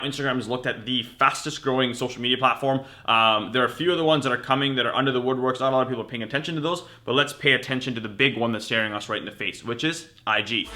Instagram is looked at the fastest growing social media platform. There are a few other ones that are coming that are under the woodworks. Not a lot of people are paying attention to those, but let's pay attention to the big one that's staring us right in the face, which is IG.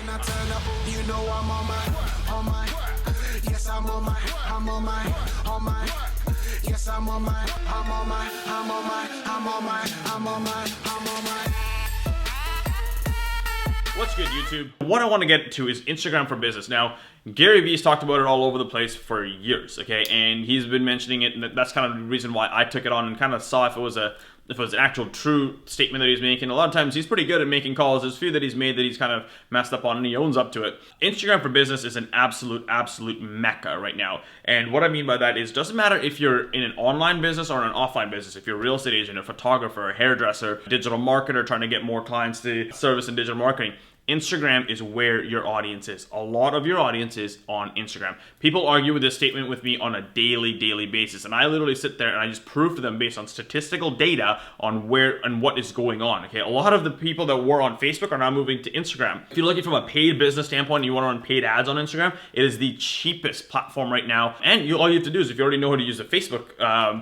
What's good, YouTube? What I want to get to is Instagram for business. Now, Gary Vee's talked about it all over the place for years, okay? And he's been mentioning it, and that's kind of the reason why I took it on and kind of saw if it was an actual true statement that he's making. A lot of times he's pretty good at making calls. There's a few that he's made that he's kind of messed up on, and he owns up to it. Instagram for business is an absolute mecca right now. And what I mean by that is, doesn't matter if you're in an online business or an offline business, if you're a real estate agent, a photographer, a hairdresser, digital marketer trying to get more clients to service in digital marketing, Instagram is where your audience is. A lot of your audience is on Instagram. People argue with this statement with me on a daily basis, and I literally sit there and I just prove to them based on statistical data on where and what is going on. Okay, a lot of the people that were on Facebook are now moving to Instagram. If you're looking from a paid business standpoint and you want to run paid ads on Instagram, it is the cheapest platform right now. And all you have to do is, if you already know how to use the Facebook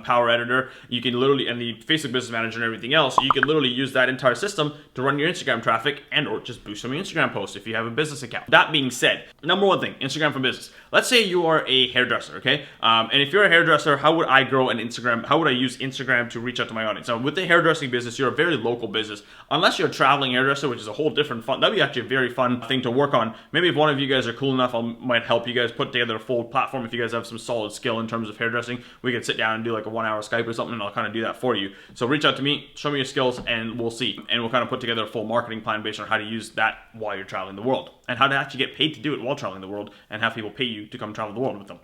Power Editor, you can literally, and the Facebook Business Manager and everything else, you can literally use that entire system to run your Instagram traffic and or just boost some Instagram posts if you have a business account. That being said, number one thing, Instagram for business. Let's say you are a hairdresser, okay? And if you're a hairdresser, how would I grow an Instagram? How would I use Instagram to reach out to my audience? Now, with the hairdressing business, you're a very local business. Unless you're a traveling hairdresser, which is a whole different fun. That'd be actually a very fun thing to work on. Maybe if one of you guys are cool enough, I might help you guys put together a full platform. If you guys have some solid skill in terms of hairdressing, we could sit down and do like a 1 hour Skype or something, and I'll kind of do that for you. So reach out to me, show me your skills, and we'll see. And we'll kind of put together a full marketing plan based on how to use that while you're traveling the world, and how to actually get paid to do it while traveling the world, and have people pay you to come travel the world with them.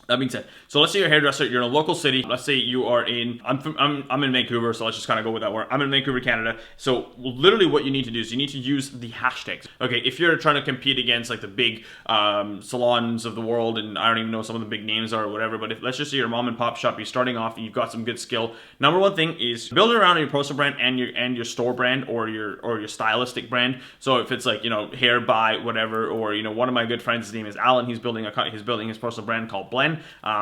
That being said, so let's say you're a hairdresser, you're in a local city. Let's say you are in, I'm in Vancouver, so let's just kind of go with that word. I'm in Vancouver, Canada. So literally what you need to do is you need to use the hashtags. Okay, if you're trying to compete against like the big salons of the world, and I don't even know some of the big names are or whatever, but if let's just say you're a mom and pop shop, you're starting off and you've got some good skill. Number one thing is build it around your personal brand and your store brand or your stylistic brand. So if it's like, you know, hair by whatever, or, you know, one of my good friends, his name is Alan, he's building his personal brand called Blend.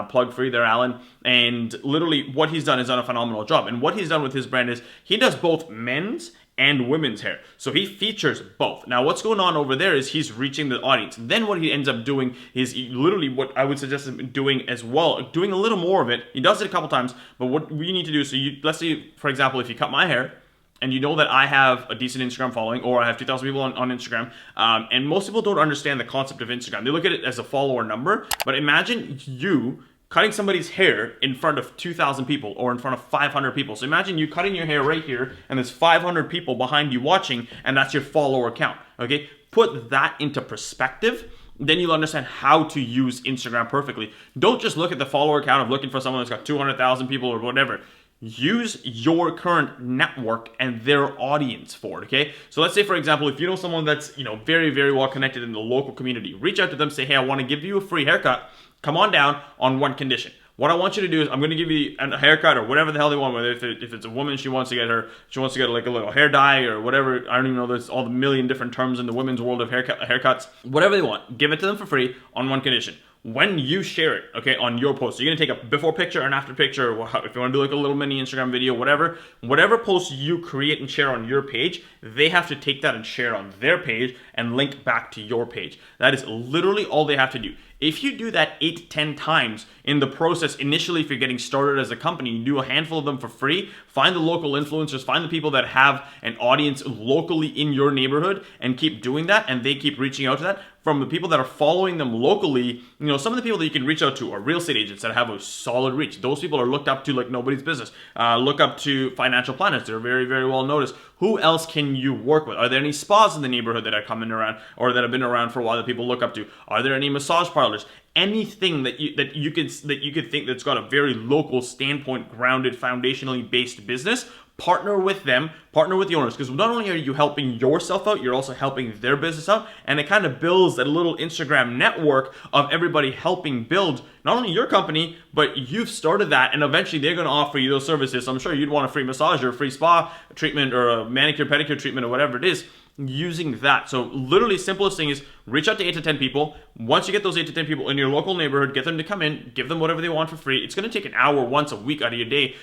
Plug free there, Alan. And literally what he's done is done a phenomenal job. And what he's done with his brand is he does both men's and women's hair. So he features both. Now what's going on over there is he's reaching the audience. Then what he ends up doing is literally what I would suggest him doing as well, doing a little more of it. He does it a couple times, but what we need to do, so let's say, for example, if you cut my hair, and you know that I have a decent Instagram following, or I have 2,000 people on Instagram, and most people don't understand the concept of Instagram. They look at it as a follower number, but imagine you cutting somebody's hair in front of 2,000 people or in front of 500 people. So imagine you cutting your hair right here, and there's 500 people behind you watching, and that's your follower count, okay? Put that into perspective. Then you'll understand how to use Instagram perfectly. Don't just look at the follower count of looking for someone that's got 200,000 people or whatever. Use your current network and their audience for it, okay? So let's say, for example, if you know someone that's, you know, very well connected in the local community, reach out to them, say, hey, I want to give you a free haircut. Come on down on one condition. What I want you to do is I'm going to give you a haircut or whatever the hell they want. Whether if it's a woman, she wants to get like a little hair dye or whatever. I don't even know. There's all the million different terms in the women's world of haircuts. Whatever they want, give it to them for free on one condition. When you share it, okay, on your post, so you're gonna take a before picture and after picture, or if you want to do like a little mini Instagram video, whatever post you create and share on your page, they have to take that and share on their page and link back to your page. That is literally all they have to do. If you do that 8-10 times in the process, initially if you're getting started as a company, you do a handful of them for free, find the local influencers, find the people that have an audience locally in your neighborhood, and keep doing that, and they keep reaching out to that. From the people that are following them locally, you know, some of the people that you can reach out to are real estate agents that have a solid reach. Those people are looked up to like nobody's business. Look up to financial planners. They're very well noticed. Who else can you work with? Are there any spas in the neighborhood that are coming around or that have been around for a while that people look up to? Are there any massage parlors? Anything that you could think that's got a very local standpoint, grounded, foundationally based business, partner with them, partner with the owners, because not only are you helping yourself out, you're also helping their business out, and it kind of builds a little Instagram network of everybody helping build not only your company, but you've started that, and eventually they're going to offer you those services. So I'm sure you'd want a free massage or a free spa treatment or a manicure pedicure treatment or whatever it is. using that. So literally simplest thing is reach out to 8 to 10 people. Once you get those 8 to 10 people in your local neighborhood, get them to come in, give them whatever they want for free. It's going to take an hour once a week out of your day.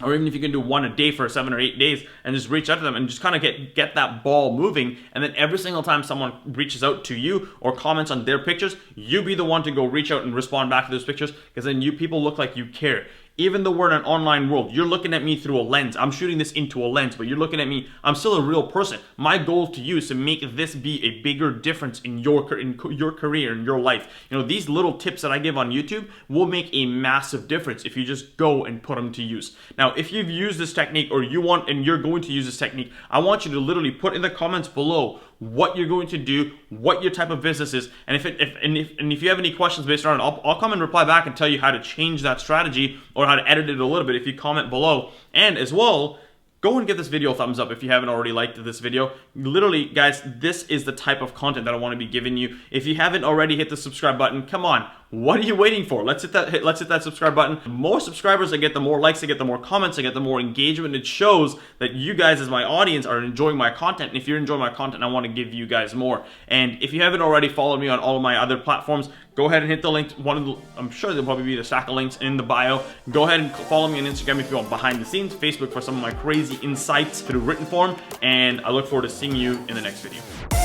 Or even if you can do one a day for 7 or 8 days and just reach out to them and just kind of get that ball moving. And then every single time someone reaches out to you or comments on their pictures, you be the one to go reach out and respond back to those pictures, because then you people look like you care. Even though we're in an online world, you're looking at me through a lens. I'm shooting this into a lens, but you're looking at me. I'm still a real person. My goal to you is to make this be a bigger difference in your career, in your life. You know, these little tips that I give on YouTube will make a massive difference if you just go and put them to use. Now, if you've used this technique or you want and you're going to use this technique, I want you to literally put in the comments below what you're going to do, what your type of business is, and if you have any questions based on it, I'll come and reply back and tell you how to change that strategy or how to edit it a little bit if you comment below. And as well, go and give this video a thumbs up if you haven't already liked this video. Literally, guys, this is the type of content that I want to be giving you. If you haven't already hit the subscribe button, come on. What are you waiting for? Let's hit that subscribe button. The more subscribers I get, the more likes I get, the more comments I get, the more engagement. It shows that you guys as my audience are enjoying my content. And if you're enjoying my content, I want to give you guys more. And if you haven't already followed me on all of my other platforms, go ahead and hit the link. I'm sure there'll probably be the stack of links in the bio. Go ahead and follow me on Instagram if you want behind the scenes, Facebook for some of my crazy insights through written form, and I look forward to seeing you in the next video.